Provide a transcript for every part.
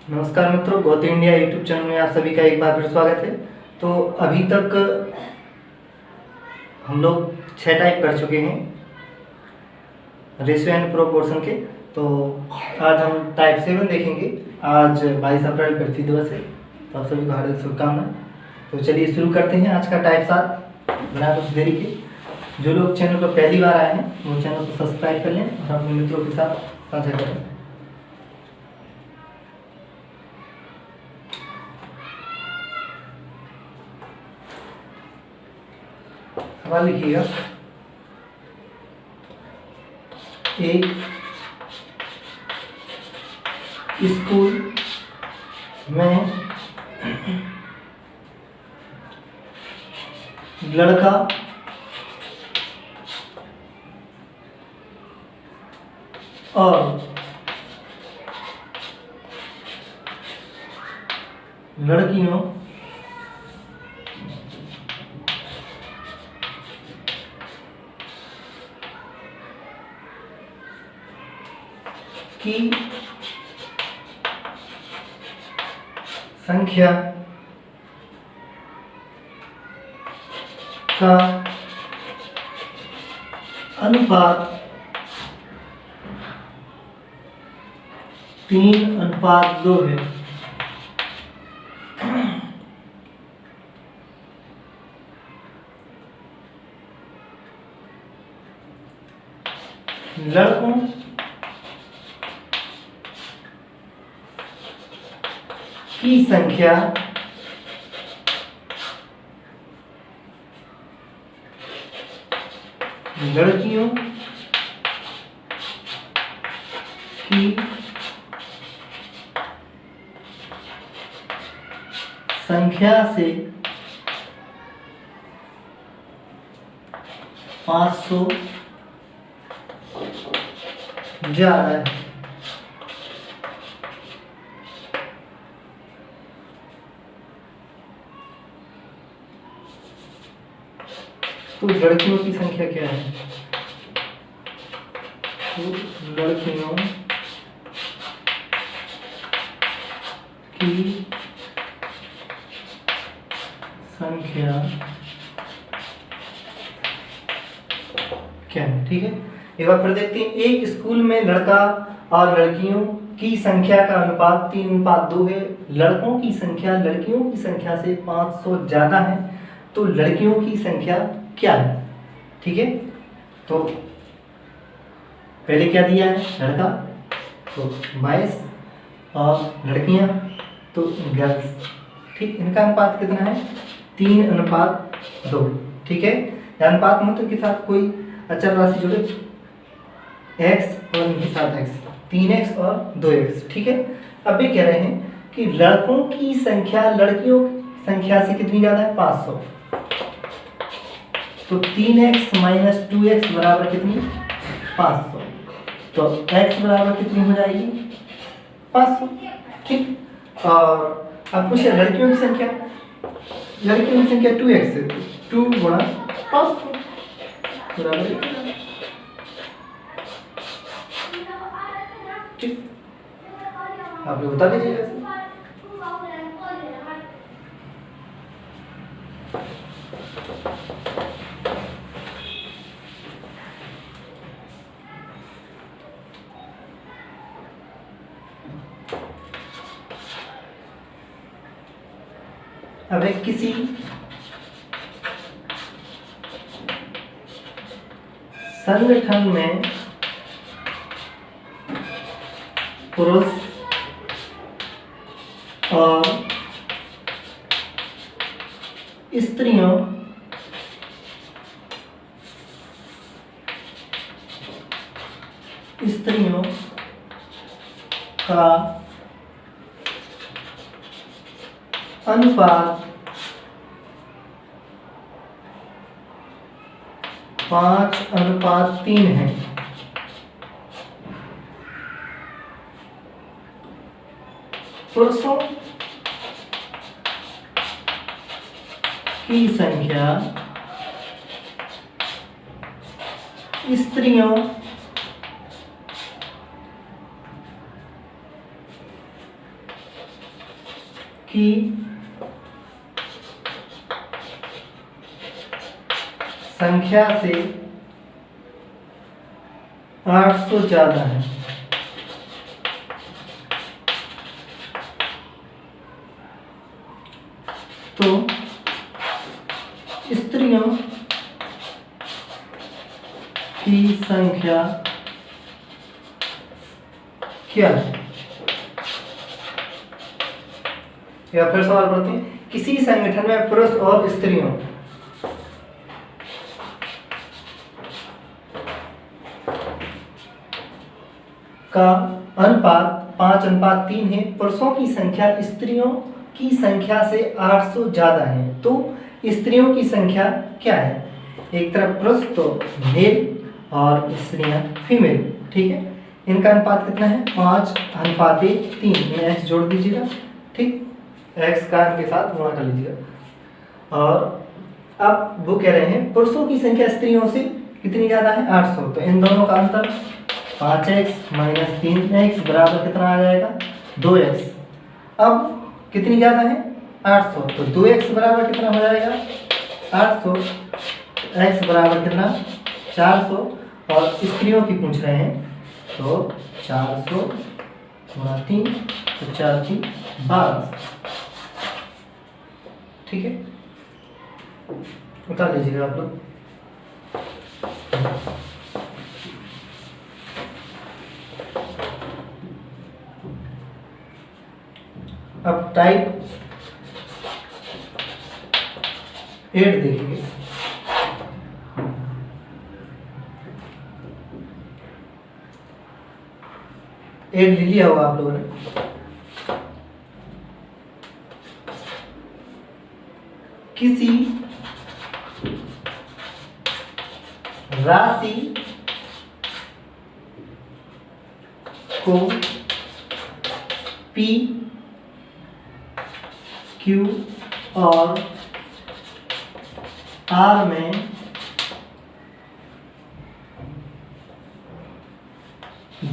नमस्कार मित्रों, Gauti India YouTube channel में आप सभी का एक बार फिर स्वागत है। तो अभी तक हम लोग 6 टाइप कर चुके हैं रेशियो एंड प्रोपोर्शन के। तो आज हम टाइप 7 देखेंगे। आज 22 अप्रैल पृथ्वी दिवस है, तो आप सभी को हार्दिक शुभकामनाएं। तो चलिए शुरू करते हैं आज का टाइप 7 बिना कुछ देरी के। जो लोग चैनल पर पहली बार आए हैं वो चैनल को सब्सक्राइब कर लें और अपने मित्रों के साथ साझा करें। सवाल लिखिएगा। एक स्कूल में लड़का और लड़कियों की संख्या का अनुपात 3:2 है। लड़कों की संख्या लड़कियों की संख्या से 500 ज्यादा है। तो लड़कियों की संख्या क्या है? तो लड़कियों की संख्या क्या है? ठीक है, एक बार फिर देखते हैं। एक स्कूल में लड़का और लड़कियों की संख्या का अनुपात 3:2 है। लड़कों की संख्या लड़कियों की संख्या से 500 ज्यादा है। तो लड़कियों की संख्या क्या है? ठीक है, तो पहले क्या दिया है? लड़का, तो 22 और लड़कियां तो गर्ल्स। ठीक, इनका अनुपात कितना है? 3:2। ठीक है, अनुपात मतलब के साथ कोई अचर राशि जुड़े, x और इनके साथ x, 3x और 2x। ठीक है, अब ये कह रहे हैं कि लड़कों की संख्या लड़कियों की संख्या से कितनी ज्यादा है? 500। तो 3x माइनस 2x बराबर कितनी? 500। तो x बराबर कितनी हो जाएगी? 500। ठीक, और अब पूछे लड़कियों की संख्या। लड़कियों की संख्या 2x है, 2 गुणा 500 बराबर। ठीक, आप लोग बता दीजिएगा। अब एक किसी संगठन में पुरुष और स्त्रियों का अनुपात 5:3 है। पुरुषों की संख्या स्त्रियों की संख्या से 800 ज्यादा है। तो स्त्रियों की संख्या क्या है? या फिर सवाल पढ़ते हैं, किसी संगठन में पुरुष और स्त्रियों का अनुपात 5:3 है। पुरुषों की संख्या स्त्रियों की संख्या से 800 ज्यादा है। तो स्त्रियों की संख्या क्या है? एक तरफ पुरुष तो मेल और स्त्रियां फीमेल, ठीक है। इनका अनुपात कितना है? 5:3 में x जोड़ दीजिएगा, ठीक, x का इनके साथ गुणा कर लीजिएगा। और अब वो कह रहे हैं पुरुषों की संख्या स्त्रियों से कितनी ज्यादा है? 800। तो इन दोनों का अंतर 5x - 3x बराबर कितना आ जाएगा? 2x। अब कितनी ज्यादा है? 800। तो 2x बराबर कितना हो जाएगा? 800। x बराबर कितना? 400। और स्त्रियों की पूछ रहे हैं, तो 400 गुणा 3, तो 4 3 12। ठीक है, उतार लीजिएगा आप लोग। अब टाइप 8 देखिए। एड ले लिया होगा आप लोगों ने। किसी राशि को P, Q और R में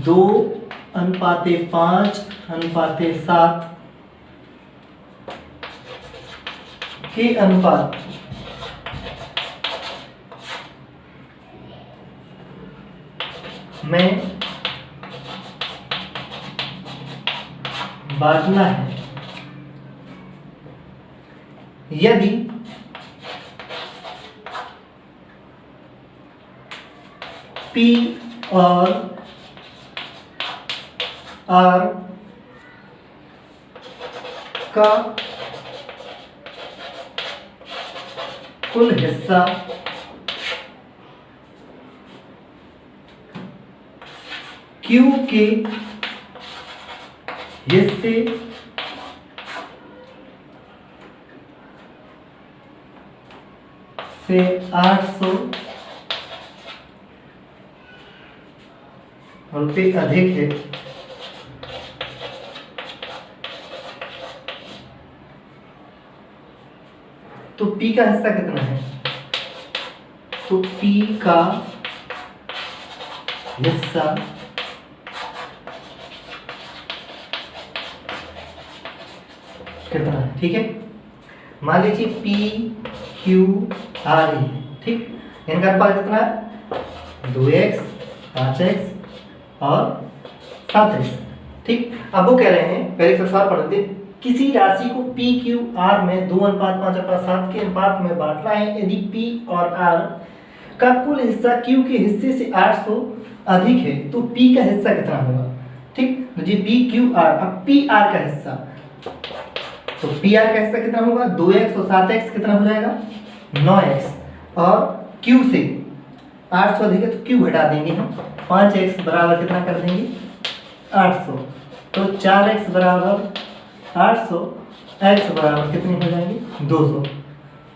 दो 5:7 के अनुपात में बांटना है। यदि P और R का कुल हिस्सा Q के हिस्से से 800 रुपये अधिक है, तो P का हिस्सा कितना है? तो P का हिस्सा कितना है? ठीक है, मान लीजिए P, Q, R है, ठीक। इनका अनुपात कितना है? 2x, 5x और 7x, ठीक। अब वो कह रहे हैं, पहले एक सवाल पढ़ते हैं, किसी राशि को P, Q, R में 2:5:7 के अनुपात में बांटना है। यदि P और R का कुल हिस्सा Q के हिस्से से 800 अधिक है, तो P का हिस्सा कितना होगा? ठीक, तो जी P, Q, R। अब PR का हिस्सा, तो PR का हिस्सा कितना होगा? 2x और 7x कितना हो जाएगा? 9x। और Q से 800 अधिक है, तो Q घटा देंगे हम, 5x बराबर कितना कर देंगे? 800। तो 4x बराबर 800, x बराबर कितनी हो जाएंगे? 200।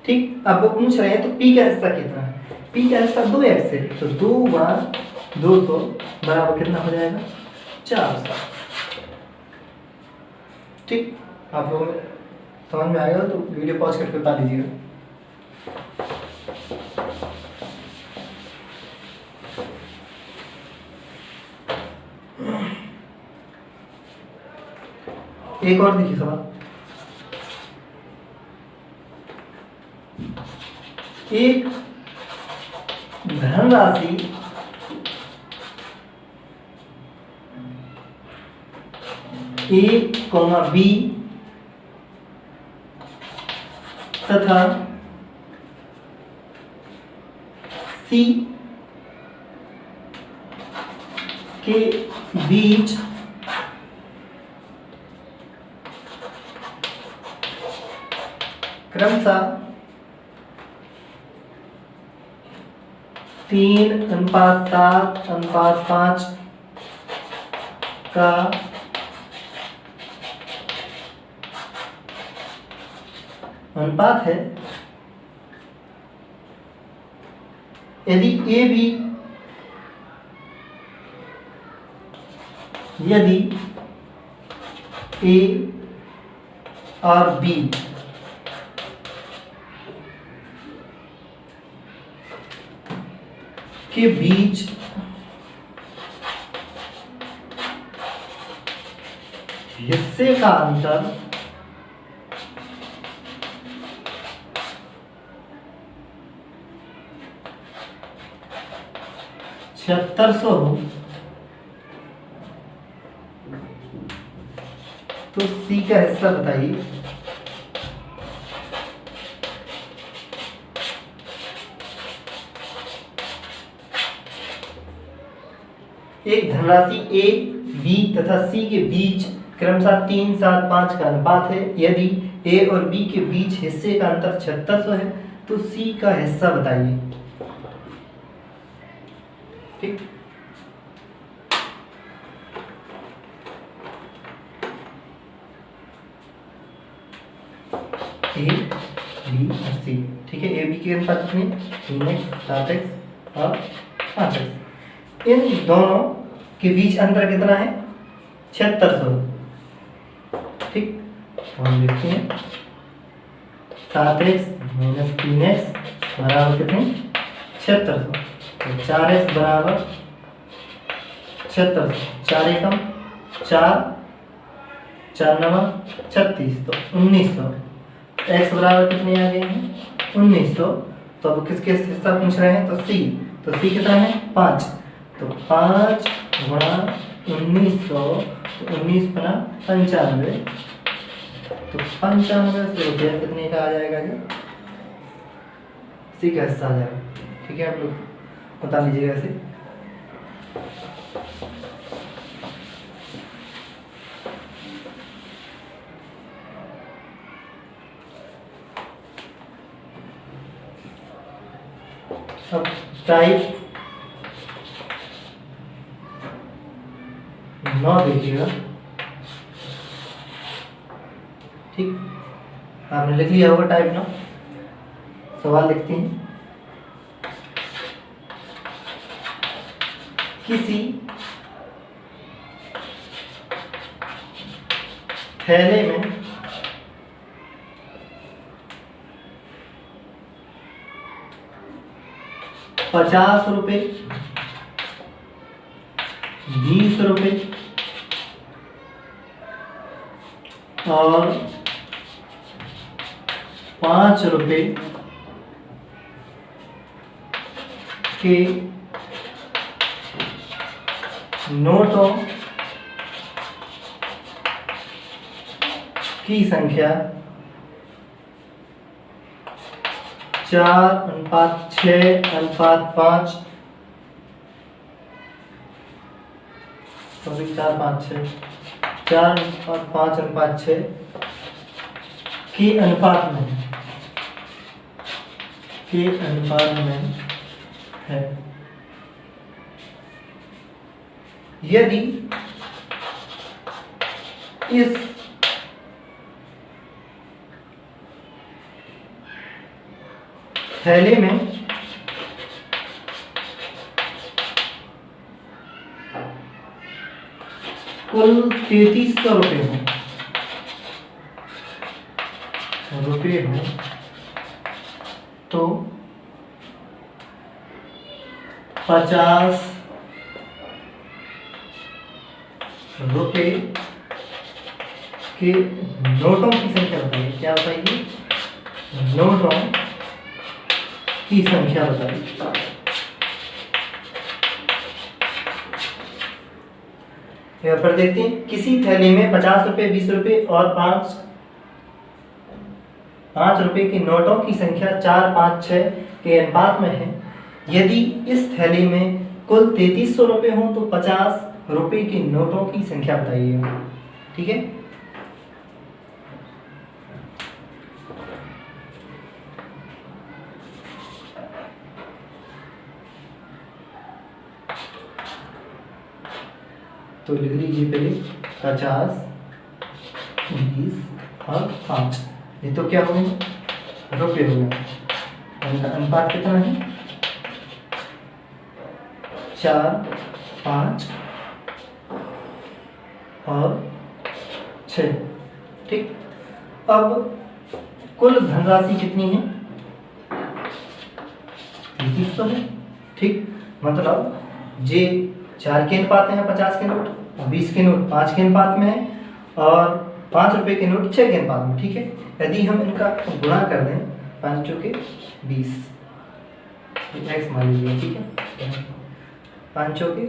ठीक, अब वो पूछ रहे हैं तो P का हिस्सा कितना है? P का हिस्सा 2x है, तो 2 बार 200 बराबर कितना हो जाएगा? 400। ठीक, आप लोगों को समझ में आएगा तो वीडियो पॉज करके बता दीजिएगा। एक और देखिए सवाल, एक धनराशि A, B तथा C के बीच क्रमशः 3:7:5 का अनुपात है। यदि A और B के बीच हिस्से का अंतर 7600 हो तो C का हिस्सा बताइए। एक धनराशि A, B तथा C के बीच क्रमशः 3:7:5 का अनुपात है। यदि A और B के बीच हिस्से का अंतर 7600 है तो C का हिस्सा बताइए। ठीक, A, B और C। ठीक है, A, B के अनुपात कितने? 3x, 7x और 5x। इन दोनों के बीच अंतर कितना है? 7600। ठीक, तो हम देखते हैं 7x - 3x बराबर कितने? 7600। तो 4x बराबर 7600, 4 एकम 4, 4 नवा 36, तो 1900। x बराबर कितने आ गए हैं? 1900। तो अब किसके हिस्सा पूछ रहे हैं? तो C। तो C कितना है? 5। तो 5 गुणा 1900, तो 19×5 = 95। तो 95 रुपया कितने का आ जाएगा जी? C का हिस्सा आ जाएगा। ठीक है, आप लोग बता लीजिएगा ऐसे। अब टाइप 9 देखिएगा। ठीक, आपने लिख लिया होगा टाइप 9। सवाल लिखते हैं। किसी थैले में 50 रुपये, 20 रुपये और 5 रुपये के नोटों की संख्या 4:6:5, सॉरी 4:5:6, 4:5:6 के अनुपात में है। यदि इस थैले में कुल 3300 रुपये हो तो 50 रुपये के नोटों की संख्या बताइए। क्या बताइए? नोटों की संख्या बताइए। यहाँ पर देखते हैं, किसी थैली में 50 रुपये, 20 रुपये और 5 रुपये के नोटों की संख्या 4, 5, 6 के अनुपात में है। यदि इस थैली में कुल 3300 रुपये हों तो 50 रुपये के नोटों की संख्या बताइए। ठीक है, तो लिख लीजिए पहले 50, 20 और 5। ये तो क्या हो गए, रुपये हो गए। इनका अनुपात कितना है, 4, 5 और 6। ठीक, अब कुल धनराशि कितनी है, 3300 है। ठीक, मतलब जे 4 के अनुपात में है, 50 के नोट, 20 के नोट 5 के अनुपात में है और 5 रुपये के नोट 6 के अनुपात में। ठीक है, यदि हम इनका गुणा कर दें, 5 चौके 20 एक्स मान लीजिए। ठीक है, 5 चौके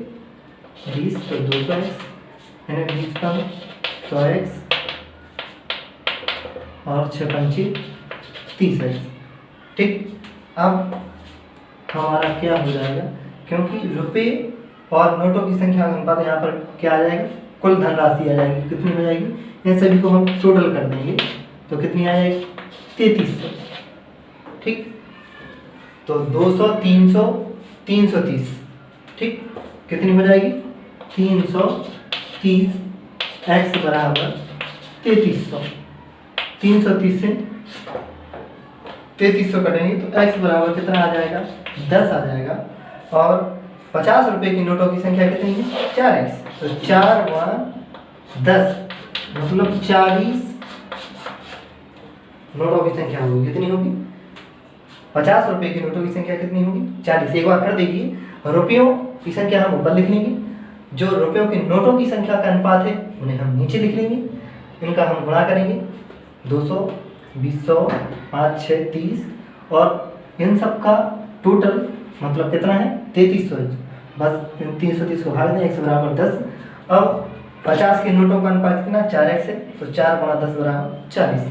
20 तो 200x, 20 का 100x और 6 पंचे 30x। ठीक, अब हमारा क्या हो जाएगा, क्योंकि रुपये और नोटों की संख्या का अनुपात यहाँ पर क्या आ जाएगा, कुल धनराशि आ जाएगी। कितनी हो जाएगी, इन सभी को हम टोटल कर देंगे तो कितनी आ जाएगी, 3300। ठीक, तो 200, 300, 330। ठीक, कितनी हो जाएगी, 330 x बराबर 3300। 330 से 3300 कटेंगे तो x बराबर कितना आ जाएगा, 10 आ जाएगा। और 50 रुपये की नोटों की संख्या कितनी है, 4x, तो 4 × 10 मतलब 40 नोटों की संख्या होगी। कितनी होगी, 50 रुपये की नोटों की संख्या कितनी होगी, 40। एक बार फिर देखिए, रुपयों की संख्या हम ऊपर लिख लेंगे, जो रुपयों के नोटों की संख्या का अनुपात है उन्हें हम नीचे लिख लेंगे, इनका हम गुणा करेंगे, 200, 200, 5, 6, 30 और इन सब का टोटल मतलब कितना है, 3300। बस 330 को भाग दें, x बराबर 10। अब 50 के नोटों का अनुपात कितना, 4x है, तो 4 × 10 बराबर 40।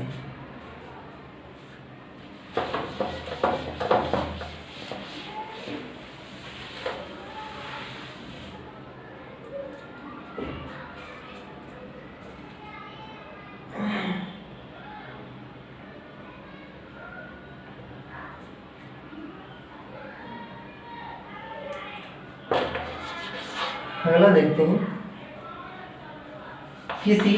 अगला देखते हैं, किसी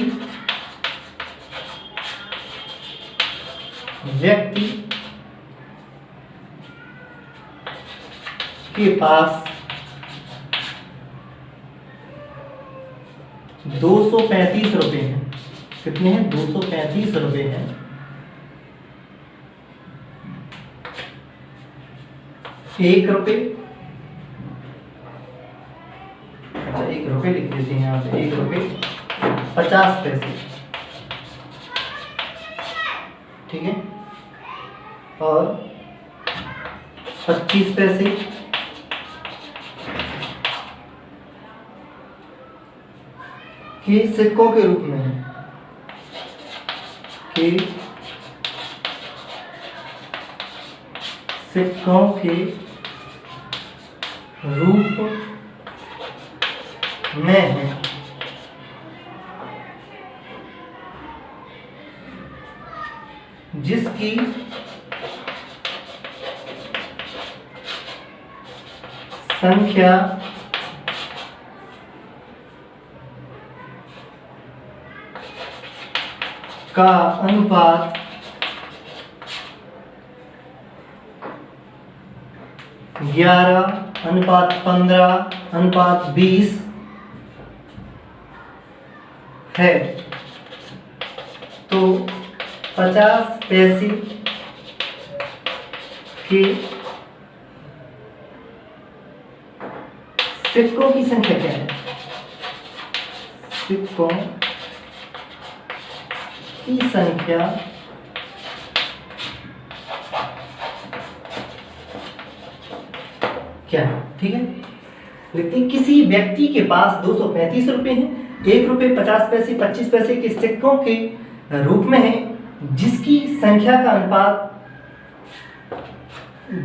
व्यक्ति के पास 235 रुपये हैं। कितने हैं, 235 रुपये हैं। एक रुपये, अच्छा 1 रुपये लिख देते हैं यहाँ पे, 1 रुपये 50 पैसे। ठीक है, और 25 पैसे के सिक्कों के रूप में है, के सिक्कों के रूप में है। जिसकी संख्या का अनुपात 11:15:20 है, तो 50 पैसे के सिक्कों की संख्या क्या है, सिक्कों की संख्या क्या है, ठीक है। लिखते हैं किसी व्यक्ति के पास 235 रुपये हैं, 1 रुपये 50 पैसे 25 पैसे के सिक्कों के रूप में है, जिसकी संख्या का अनुपात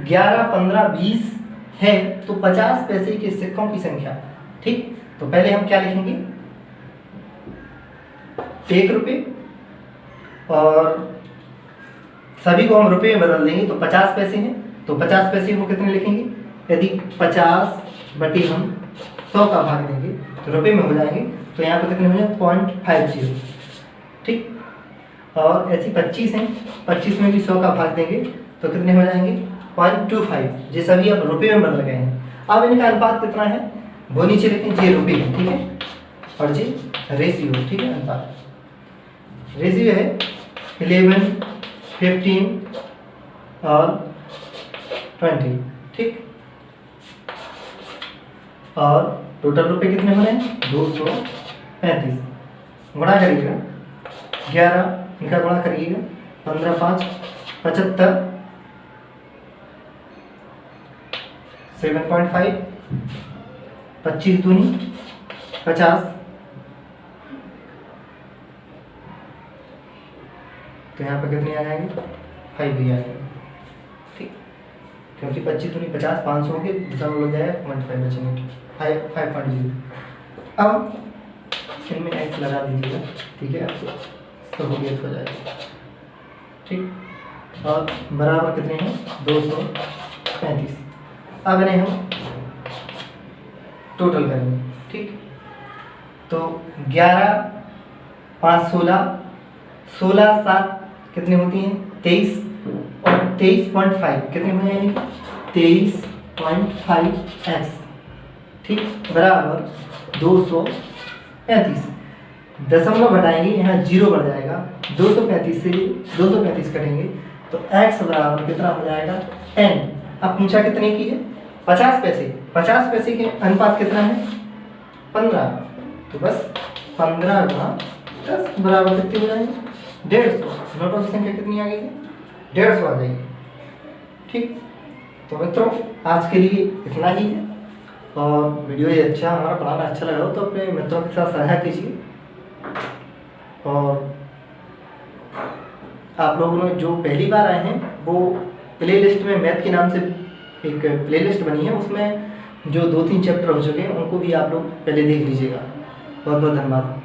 11, 15, 20 है, तो 50 पैसे के सिक्कों की संख्या, ठीक। तो पहले हम क्या लिखेंगे, 1 रुपये, और सभी को हम रुपये में बदल देंगे, तो 50 पैसे हैं, तो 50 पैसे को कितने लिखेंगे, यदि 50 बटे हम 100 का भाग देंगे तो रुपये में हो जाएंगे, तो यहाँ पर कितने हो जाएंगे 0.50, ठीक। और ऐसी 25 हैं, 25 में भी 100 का भाग देंगे तो कितने हो जाएंगे 0.25। ये सभी अब रुपये में बदल गए हैं। अब इनका अनुपात कितना है वो नीचे लिखें, ये रुपये है, ठीक है, और जी रेशियो, ठीक है। अनुपात रेशियो है 11, 15 और 20, ठीक। और टोटल रुपए कितने हो रहे हैं 235। गुणा करिएगा 11, इनका गुणा करिएगा 15, 5, 75, 7.5, 25 दूनी 50, तो यहाँ पर कितने आ जाएंगे 5 भी आ जाएंगे, ठीक। क्योंकि 25 दूनी 50, 500 के दशमलव लग जाएगा 0.5 बचेंगे, 5.0। अब इनमें एक्स लगा दीजिएगा, ठीक है, आपको सहूलियत हो जाएगी, ठीक। और बराबर कितने हैं 235। अब इन्हें हम टोटल करेंगे, ठीक। तो 11, 5, 16, 16, 7 कितने होती हैं 23, और 23.5 कितने हो जाएंगे 23.5x, ठीक, बराबर 235। दशमलव घटाएंगे, यहाँ 0 बढ़ जाएगा, 235 से 235 कटेंगे तो x बराबर कितना हो जाएगा n। अब पूछा कितने की है 50 पैसे, 50 पैसे के अनुपात कितना है 15, तो बस 15 गुणा 10 बराबर कितने हो जाएंगे 150। नोटों की संख्या कितनी आ गई है 150 आ जाएगी, ठीक। तो मित्रों आज के लिए इतना ही है, और वीडियो ये अच्छा हमारा पढ़ाना अच्छा लगा हो तो अपने मित्रों के साथ साझा कीजिए। और आप लोगों ने जो पहली बार आए हैं वो प्लेलिस्ट में मैथ के नाम से एक प्लेलिस्ट बनी है, उसमें जो 2-3 चैप्टर हो चुके हैं उनको भी आप लोग पहले देख लीजिएगा। बहुत बहुत धन्यवाद।